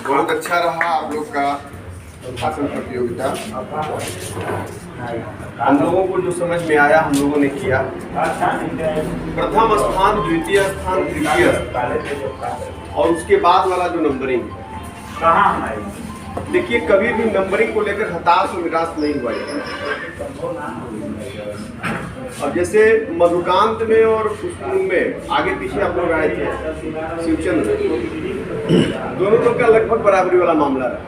बहुत अच्छा रहा आप लोग का भाषण प्रतियोगिता। हम लोगों को जो समझ में आया हम लोगों ने किया। प्रथम स्थान, द्वितीय स्थान, तृतीय स्थान और उसके बाद वाला जो नंबरिंग है, देखिए कभी भी नंबरिंग को लेकर हताश और निराश नहीं हुआ जाता। अब जैसे मधुकांत में और पुष्पू में आगे पीछे आप लोग आए थे, शिवचंद्र दोनों लोग का लगभग बराबरी वाला मामला रहा।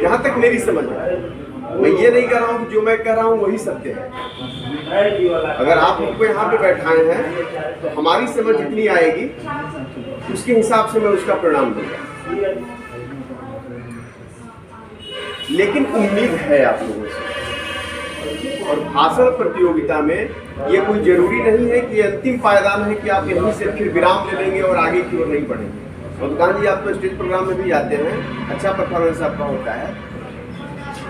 जहाँ तक मेरी समझ है, मैं ये नहीं कह रहा हूँ कि जो मैं कह रहा हूँ वही सत्य है। अगर आप उनको यहाँ पे बैठाए हैं तो हमारी समझ जितनी आएगी उसके हिसाब से मैं उसका परिणाम दूंगा। लेकिन उम्मीद है आप लोगों से। और भाषण प्रतियोगिता में ये कोई जरूरी नहीं है कि अंतिम पायदान है कि आप यहीं से फिर विराम ले लेंगे और आगे की ओर नहीं बढ़ेंगे। मधुकांत जी आप तो स्टेज प्रोग्राम में भी जाते हैं, अच्छा परफॉर्मेंस आपका होता है,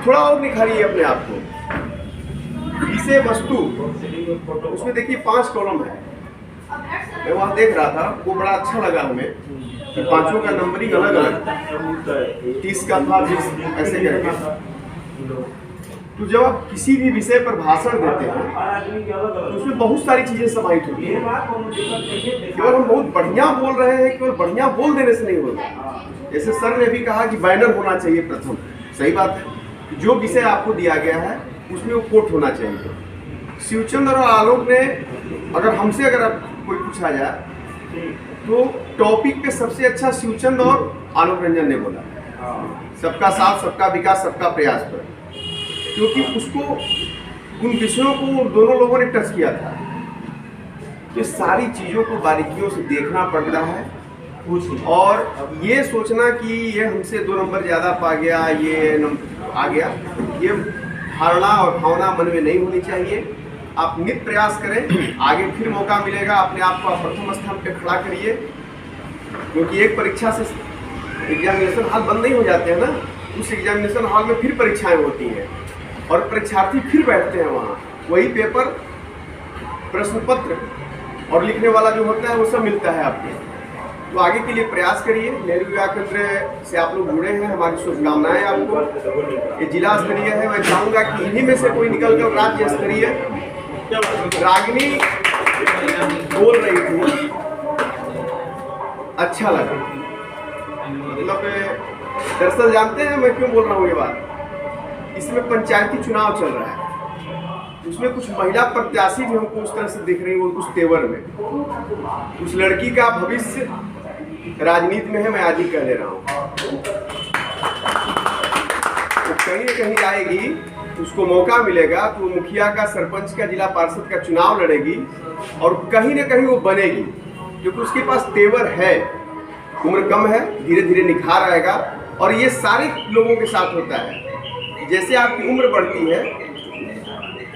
थोड़ा और निखारिए अपने आप को। विषय वस्तु उसमें देखिए 5 कॉलम है। मैं वहाँ देख रहा था, वो बड़ा अच्छा लगा हमें। पांचों का नंबरिंग अलग अलग, 30 का था, 20 ऐसे करके। तो जब आप किसी भी विषय पर भाषण देते हैं तो उसमें बहुत सारी चीजें समाहित होती हैं। केवल हम बहुत बढ़िया बोल रहे हैं, केवल बढ़िया बोल देने से नहीं होगा। जैसे सर ने भी कहा कि बैनर होना चाहिए प्रथम, सही बात है। जो विषय आपको दिया गया है उसमें वो कोट होना चाहिए। शिवचंद्र और आलोक ने, अगर हमसे अगर कोई पूछा जाए तो टॉपिक पे सबसे अच्छा शिवचंद्र और आलोक रंजन ने बोला, सबका साथ, सबका विकास, सबका प्रयास पर, क्योंकि उसको उन विषयों को दोनों लोगों ने टच किया था। ये सारी चीज़ों को बारीकियों से देखना पड़ता है और ये सोचना कि ये हमसे 2 नंबर ज़्यादा पा गया, ये आ गया, ये धारणा और भावना मन में नहीं होनी चाहिए। आप नित प्रयास करें, आगे फिर मौका मिलेगा, अपने आप को प्रथम स्थान पे खड़ा करिए। क्योंकि एक परीक्षा से एग्जामिनेशन हॉल बंद नहीं हो जाते हैं ना, उस एग्जामिनेशन हॉल में फिर परीक्षाएं होती हैं और परीक्षार्थी फिर बैठते हैं वहाँ, वही पेपर, प्रश्न पत्र और लिखने वाला जो होता है वो सब मिलता है आपको। तो आगे के लिए प्रयास करिए। नेहरू युवा केंद्र से आप लोग जुड़े हैं, हमारी शुभकामनाएं आपको। ये जिला स्तरीय है, मैं चाहूँगा कि इन्हीं में से कोई निकल कर राज्य स्तरीय। रागिनी बोल रही थी, अच्छा लगा। मतलब दरअसल जानते हैं मैं क्यों बोल रहा हूँ ये बात, इसमें पंचायती चुनाव चल रहा है, उसमें कुछ महिला प्रत्याशी भी हमको उस तरह से दिख रही है, उस तेवर में। उस लड़की का भविष्य राजनीति में है, मैं आज ही कह दे रहा हूँ। तो कहीं न कहीं आएगी, उसको मौका मिलेगा तो मुखिया का, सरपंच का, जिला पार्षद का चुनाव लड़ेगी और कहीं न कहीं वो बनेगी, क्योंकि उसके पास तेवर है। उम्र कम है, धीरे धीरे निखार आएगा। और ये सारे लोगों के साथ होता है। जैसे आपकी उम्र बढ़ती है,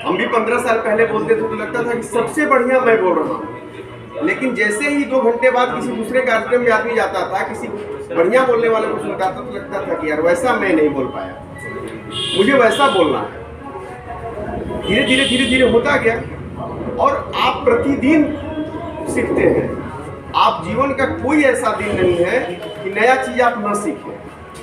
हम भी 15 साल पहले बोलते थे तो लगता था कि सबसे बढ़िया मैं बोल रहा हूँ, लेकिन जैसे ही 2 घंटे बाद किसी दूसरे कार्यक्रम में आदमी जाता था, किसी बढ़िया बोलने वाले को सुनता था तो लगता था कि यार वैसा मैं नहीं बोल पाया, मुझे वैसा बोलना है। धीरे धीरे धीरे धीरे होता गया और आप प्रतिदिन सीखते हैं। आप जीवन का कोई ऐसा दिन नहीं है कि नया चीज आप न सीखें।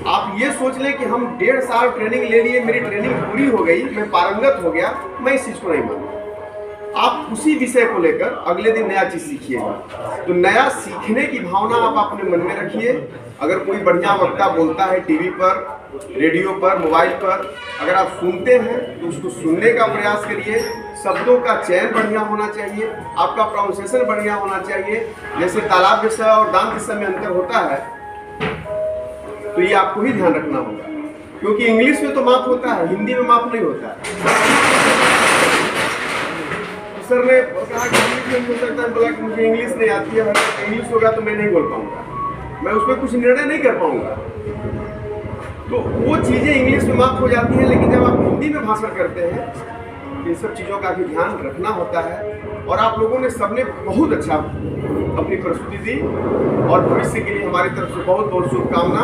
आप ये सोच लें कि हम 1.5 साल ट्रेनिंग ले लिए, मेरी ट्रेनिंग पूरी हो गई, मैं पारंगत हो गया, मैं इस चीज़ को नहीं मानता। आप उसी विषय को लेकर अगले दिन नया चीज़ सीखिएगा। तो नया सीखने की भावना आप अपने मन में रखिए। अगर कोई बढ़िया वक्ता बोलता है टीवी पर, रेडियो पर, मोबाइल पर, अगर आप सुनते हैं तो उसको सुनने का प्रयास करिए। शब्दों का चयन बढ़िया होना चाहिए, आपका प्रोनाउंसिएशन बढ़िया होना चाहिए। जैसे तालाब के स और दान के स में अंतर होता है, तो ये आपको ही ध्यान रखना होगा, क्योंकि इंग्लिश में तो माफ होता है, हिंदी में माफ नहीं होता है। सर ने कहा कि इंग्लिश में हो सकता है, बोला कि मुझे इंग्लिश नहीं आती है, इंग्लिश होगा तो मैं नहीं बोल पाऊंगा, मैं उसमें कुछ निर्णय नहीं कर पाऊंगा। तो वो चीज़ें इंग्लिश में माफ हो जाती हैं, लेकिन जब आप हिंदी में भाषण करते हैं तो इन सब चीज़ों का भी ध्यान रखना होता है। और आप लोगों ने सबने बहुत अच्छा अपनी प्रस्तुति दी और भविष्य के लिए हमारी तरफ से बहुत बहुत शुभकामना।